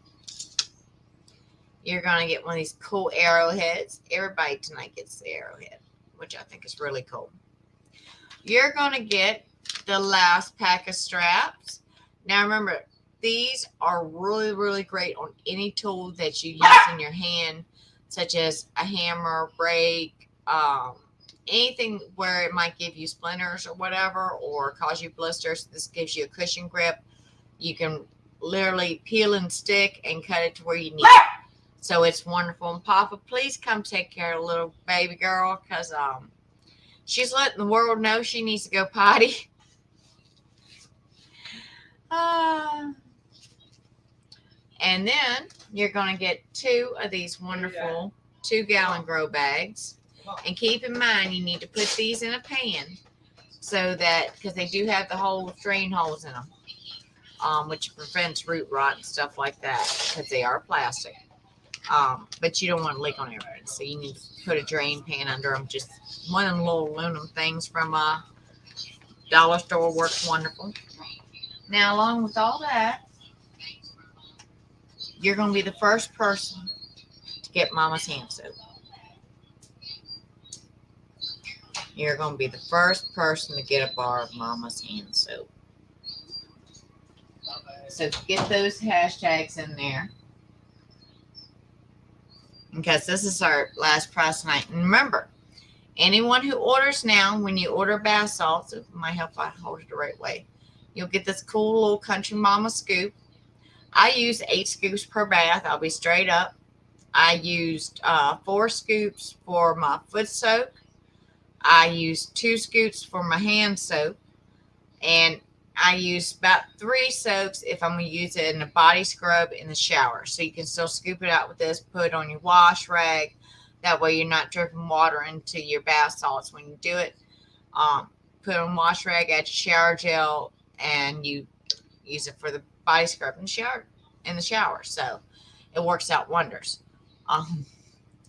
You're going to get one of these cool arrowheads. Everybody tonight gets the arrowhead, which I think is really cool. You're going to get the last pack of straps. Now remember, these are really, really great on any tool that you use in your hand, such as a hammer, rake, anything where it might give you splinters or whatever, or cause you blisters. This gives you a cushion grip. You can literally peel and stick and cut it to where you need it. So it's wonderful. And Papa, please come take care of little baby girl, because she's letting the world know she needs to go potty. And then you're going to get 2 of these wonderful 2-gallon grow bags. And keep in mind, you need to put these in a pan so that, because they do have the whole drain holes in them, which prevents root rot and stuff like that, because they are plastic. But you don't want to leak on everything, so you need to put a drain pan under them. Just one of them little aluminum things from a dollar store works wonderful. Now, along with all that, you're going to be the first person to get Mama's hand soap. You're going to be the first person to get a bar of Mama's hand soap. So get those hashtags in there, because this is our last price tonight. And remember, anyone who orders now, when you order bath salts, it might help if I hold it the right way, you'll get this cool little Country Mama scoop. I use 8 scoops per bath. I'll be straight up. I used 4 scoops for my foot soap. I used 2 scoops for my hand soap. And I use about 3 soaps if I'm going to use it in a body scrub in the shower. So you can still scoop it out with this, put it on your wash rag. That way you're not dripping water into your bath salts when you do it. Put it on wash rag, add your shower gel, and you use it for the body scrub in the shower. So it works out wonders.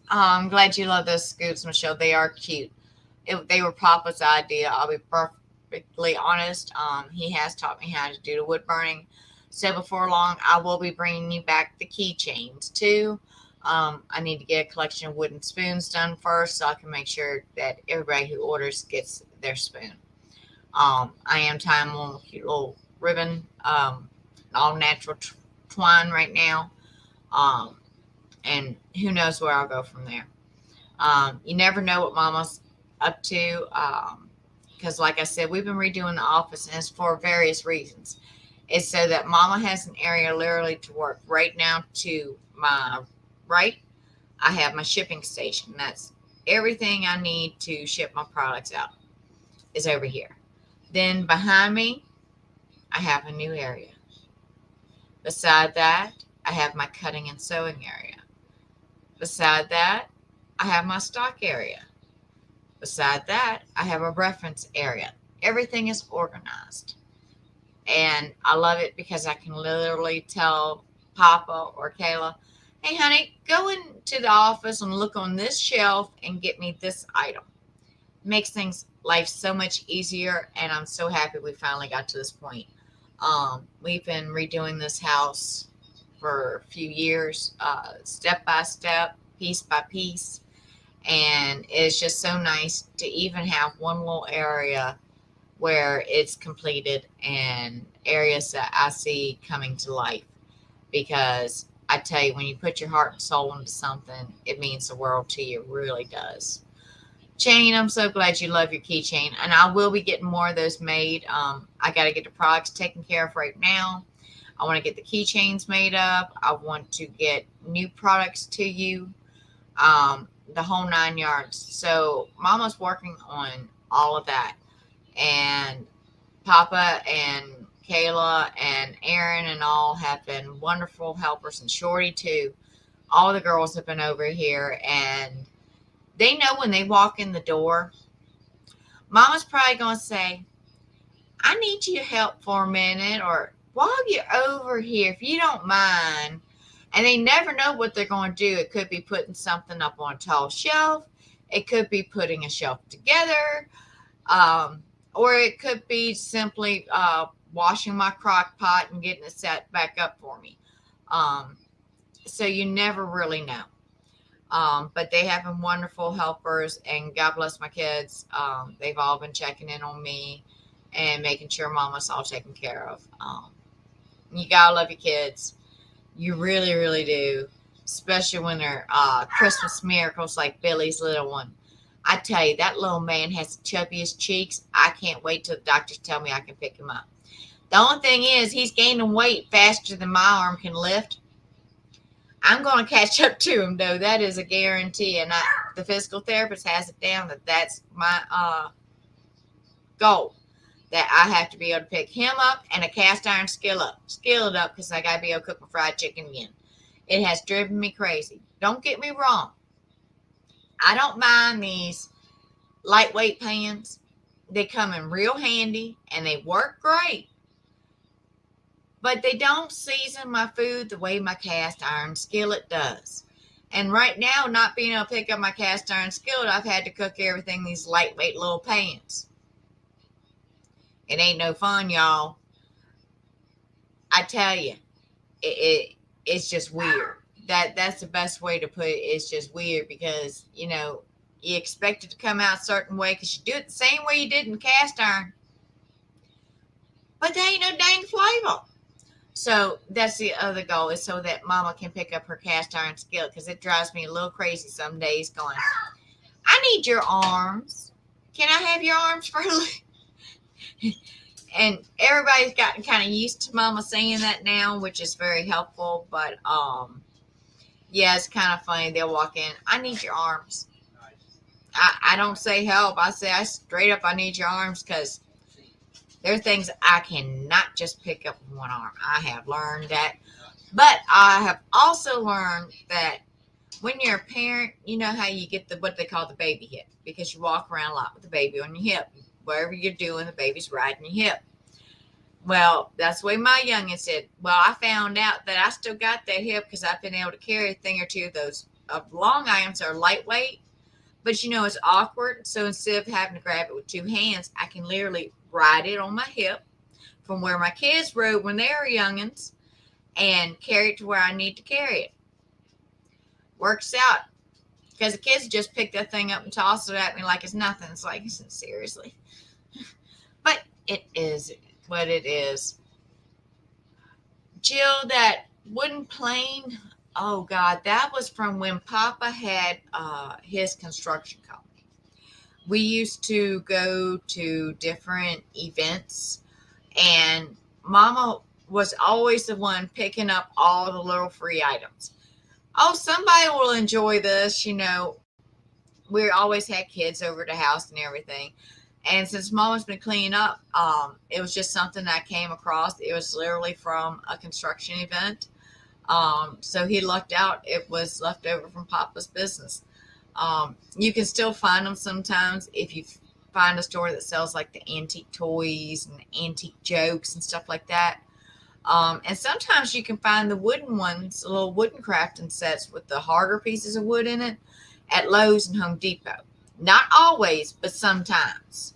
I'm glad you love those scoops, Michelle. They are cute. They were Papa's idea. I'll be perfectly honest. He has taught me how to do the wood burning. So before long, I will be bringing you back the keychains too. I need to get a collection of wooden spoons done first, so I can make sure that everybody who orders gets their spoon. I am tying one with a cute little ribbon, all natural twine right now. And who knows where I'll go from there. You never know what Mama's up to, because like I said, we've been redoing the office, and it's for various reasons. It's so that Mama has an area literally to work. Right now, to my right, I have my shipping station. That's everything I need to ship my products out is over here. Then behind me, I have a new area. Beside that, I have my cutting and sewing area. Beside that, I have my stock area. Beside that, I have a reference area. Everything is organized. And I love it because I can literally tell Papa or Kayla, hey, honey, go into the office and look on this shelf and get me this item. It makes life so much easier, and I'm so happy we finally got to this point. We've been redoing this house for a few years, step by step, piece by piece. And it's just so nice to even have one little area where it's completed and areas that I see coming to life. Because I tell you, when you put your heart and soul into something, it means the world to you. It really does. Jane, I'm so glad you love your keychain. And I will be getting more of those made. I got to get the products taken care of right now. I want to get the keychains made up. I want to get new products to you. The whole 9 yards. So Mama's working on all of that. And Papa and Kayla and Aaron and all have been wonderful helpers, and Shorty too. All the girls have been over here, and they know when they walk in the door, Mama's probably going to say, I need you to help for a minute, or while you're over here, if you don't mind. And they never know what they're going to do. It could be putting something up on a tall shelf. It could be putting a shelf together. Or it could be simply washing my crock pot and getting it set back up for me. So you never really know. But they have been wonderful helpers, and God bless my kids. They've all been checking in on me and making sure mama's all taken care of. You gotta love your kids. You really, really do. Especially when they're Christmas miracles like Billy's little one. I tell you, that little man has the chubbiest cheeks. I can't wait till the doctors tell me I can pick him up. The only thing is, he's gaining weight faster than my arm can lift. I'm going to catch up to him, though. That is a guarantee. And the physical therapist has it down that that's my goal. That I have to be able to pick him up and a cast iron skillet up, because I got to be able to cook my fried chicken again. It has driven me crazy. Don't get me wrong. I don't mind these lightweight pans. They come in real handy and they work great. But they don't season my food the way my cast iron skillet does. And right now, not being able to pick up my cast iron skillet, I've had to cook everything in these lightweight little pans. It ain't no fun, y'all. I tell you, it's just weird. That's the best way to put it. It's just weird because, you expect it to come out a certain way because you do it the same way you did in cast iron. But there ain't no dang flavor. So that's the other goal, is so that mama can pick up her cast iron skillet, because it drives me a little crazy some days going, I need your arms. Can I have your arms for a little? And everybody's gotten kind of used to mama saying that now, which is very helpful. But yeah, it's kind of funny. They'll walk in, I need your arms. I don't say help. I say I straight up, I need your arms, because there are things I cannot just pick up with one arm. I have learned that. But I have also learned that when you're a parent, you know how you get what they call the baby hip, because you walk around a lot with the baby on your hip. Whatever you're doing, the baby's riding your hip. Well, that's the way my youngin said. Well, I found out that I still got that hip because I've been able to carry a thing or two of those long items that are lightweight. But it's awkward. So instead of having to grab it with two hands, I can literally ride it on my hip from where my kids rode when they were youngins and carry it to where I need to carry it. Works out, because the kids just pick that thing up and toss it at me like it's nothing. It's like, seriously. But it is what it is. Jill, that wooden plane, oh God, that was from when Papa had his construction company. We used to go to different events, and Mama was always the one picking up all the little free items. Oh, somebody will enjoy this. We always had kids over the house and everything. And since Mama's been cleaning up, it was just something that I came across. It was literally from a construction event. So he lucked out. It was left over from Papa's business. You can still find them sometimes if you find a store that sells like the antique toys and antique jokes and stuff like that. And sometimes you can find the wooden ones, the little wooden crafting sets with the harder pieces of wood in it at Lowe's and Home Depot. Not always, but sometimes.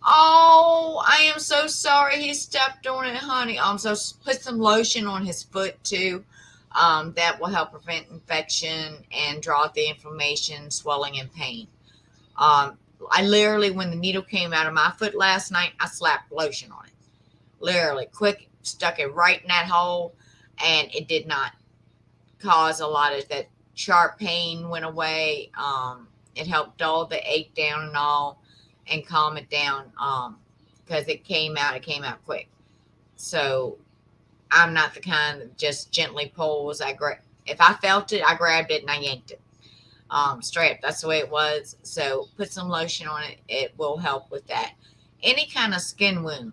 Oh, I am so sorry he stepped on it, honey. So put some lotion on his foot too. That will help prevent infection and draw out the inflammation, swelling, and pain. I literally, when the needle came out of my foot last night, I slapped lotion on it. Literally, quick, stuck it right in that hole, and it did not cause a lot of that sharp pain. Went away. It helped dull the ache down and all, and calm it down. Because it came out quick. So I'm not the kind that just gently pulls. If I felt it, I grabbed it and I yanked it. Straight up. That's the way it was. So put some lotion on it. It will help with that. Any kind of skin wound,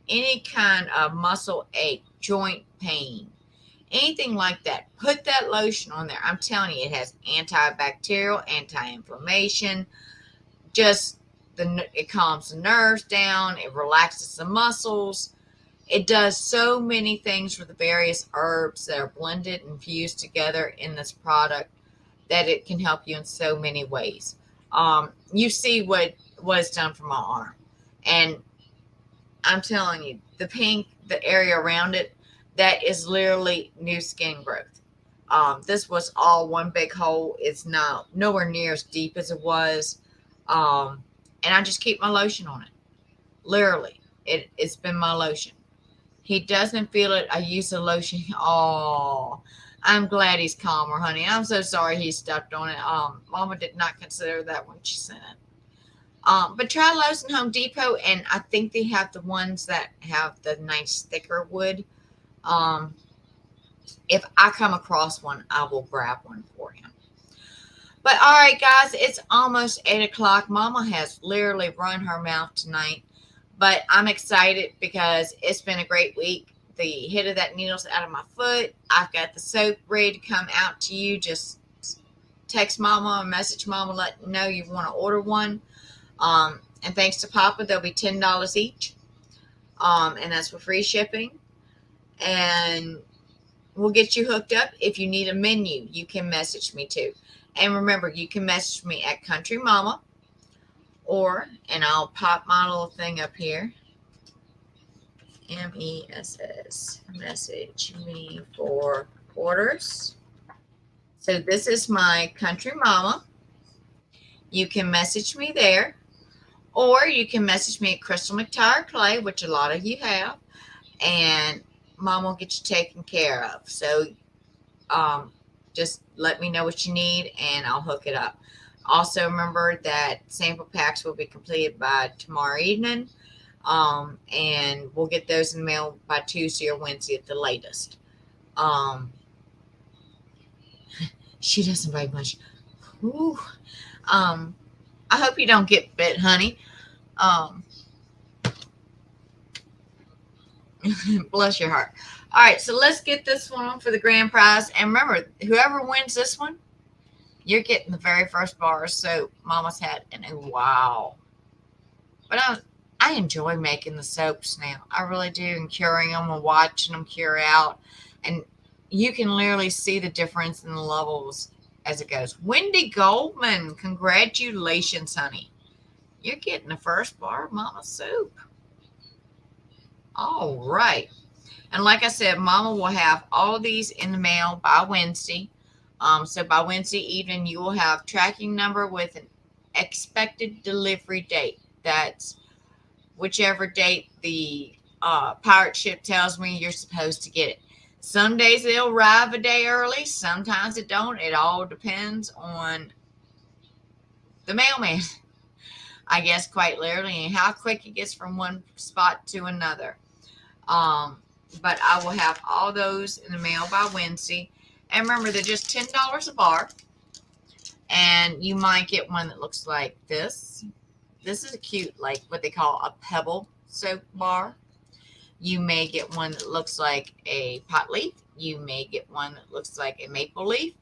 any kind of muscle ache, joint pain, anything like that, put that lotion on there. I'm telling you, it has antibacterial, anti-inflammation. It calms the nerves down. It relaxes the muscles. It does so many things with the various herbs that are blended and fused together in this product, that it can help you in so many ways. You see what was done for my arm. And I'm telling you, the pink, the area around it, that is literally new skin growth. This was all one big hole. It's not nowhere near as deep as it was. And I just keep my lotion on it. Literally, it's been my lotion. He doesn't feel it. I use the lotion. Oh, I'm glad he's calmer, honey. I'm so sorry he stepped on it. Mama did not consider that when she sent it. But try Lowe's and Home Depot, and I think they have the ones that have the nice thicker wood. If I come across one, I will grab one for him. But all right, guys, it's almost 8 o'clock. Mama has literally run her mouth tonight. But I'm excited because it's been a great week. The hit of that needle's out of my foot. I've got the soap ready to come out to you. Just text Mama or message Mama, let them know you want to order one. And thanks to Papa, they'll be $10 each. And that's for free shipping. And we'll get you hooked up. If you need a menu, you can message me too. And remember, you can message me at Country Mama, and I'll pop my little thing up here. MESS. Message me for orders. So this is my Country Mama. You can message me there. Or you can message me at Crystal McTire Clay, which a lot of you have. And Mom will get you taken care of. So just let me know what you need and I'll hook it up. Also remember that sample packs will be completed by tomorrow evening. And we'll get those in the mail by Tuesday or Wednesday at the latest. She doesn't bite much. Ooh. I hope you don't get bit, honey. Bless your heart. All right, so let's get this one on for the grand prize. And remember, whoever wins this one, you're getting the very first bar of soap Mama's had in a while. But I enjoy making the soaps now. I really do, and curing them and watching them cure out. And you can literally see the difference in the levels as it goes. Wendy Goldman, congratulations, honey. You're getting the first bar of Mama's soap. All right. And like I said, Mama will have all these in the mail by Wednesday. So by Wednesday evening, you will have tracking number with an expected delivery date. That's whichever date the pirate ship tells me you're supposed to get it. Some days it'll arrive a day early. Sometimes it don't. It all depends on the mailman, I guess, quite literally, and how quick it gets from one spot to another. But I will have all those in the mail by Wednesday. And remember, they're just $10 a bar. And you might get one that looks like this. This is a cute, like what they call a pebble soap bar. You may get one that looks like a pot leaf. You may get one that looks like a maple leaf.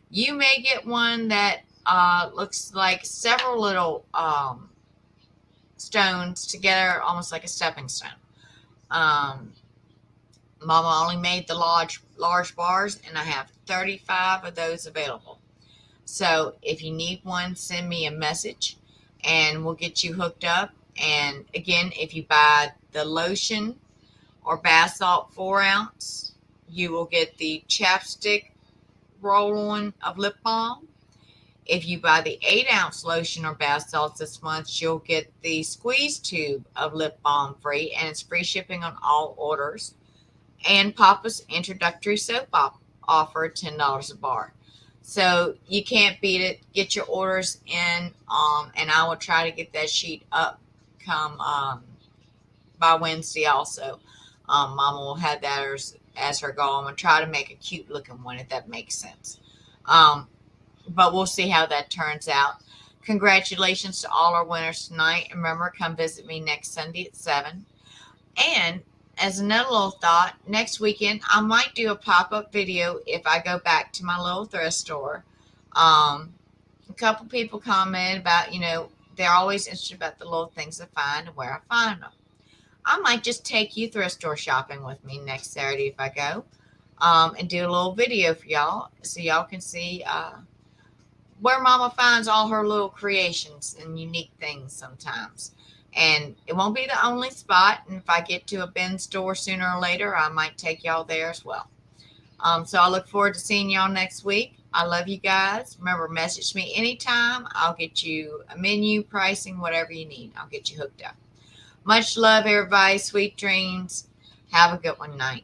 You may get one that looks like several little stones together, almost like a stepping stone. Mama only made the large bars, and I have 35 of those available. So if you need one, send me a message, and we'll get you hooked up. And again, if you buy the lotion or bath salt 4 ounce, you will get the chapstick roll-on of lip balm. If you buy the 8 ounce lotion or bath salts this month, you'll get the squeeze tube of lip balm free, and it's free shipping on all orders. And Papa's introductory soap offer, $10 a bar. So you can't beat it. Get your orders in, and I will try to get that sheet up come by Wednesday also. Mama will have that as her goal. I'm going to try to make a cute looking one, if that makes sense. But we'll see how that turns out. Congratulations to all our winners tonight. And remember, come visit me next Sunday at 7. And as another little thought, next weekend, I might do a pop-up video if I go back to my little thrift store. A couple people commented about, they're always interested about the little things I find and where I find them. I might just take you thrift store shopping with me next Saturday if I go, and do a little video for y'all so y'all can see where Mama finds all her little creations and unique things sometimes. And it won't be the only spot. And if I get to a Ben store sooner or later, I might take y'all there as well. So I look forward to seeing y'all next week. I love you guys. Remember, message me anytime. I'll get you a menu, pricing, whatever you need. I'll get you hooked up. Much love, everybody. Sweet dreams. Have a good one night.